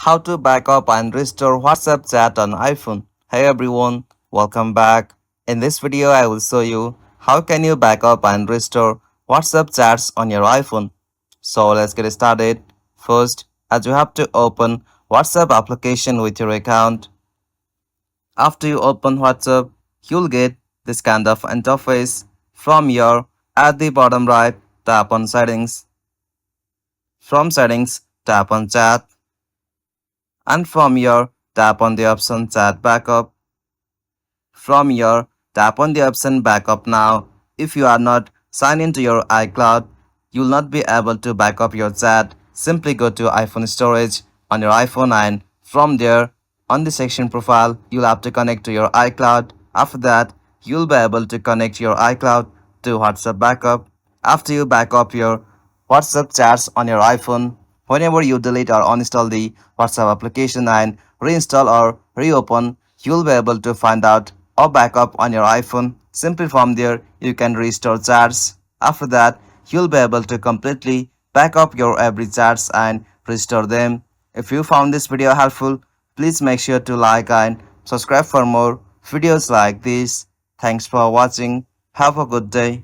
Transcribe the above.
How to backup and restore WhatsApp chat on iPhone. Hey everyone, welcome back. In this video, I will show you how can you backup and restore WhatsApp chats on your iPhone. So let's get started. First, as you have to open WhatsApp application with your account. After you open WhatsApp, you'll get this kind of interface from your at the bottom right, tap on settings. From settings, tap on chat, and from here tap on the option chat backup. From here tap on the option backup now. If you are not signed into your iCloud, you will not be able to backup your chat. Simply go to iPhone storage on your iPhone and from there on the section profile you'll have to connect to your iCloud. After that you'll be able to connect your iCloud to WhatsApp backup. After you backup your WhatsApp chats on your iPhone, whenever you delete or uninstall the WhatsApp application and reinstall or reopen, you'll be able to find out a backup on your iPhone. Simply from there, you can restore chats. After that, you'll be able to completely back up your every chats and restore them. If you found this video helpful, please make sure to like and subscribe for more videos like this. Thanks for watching. Have a good day.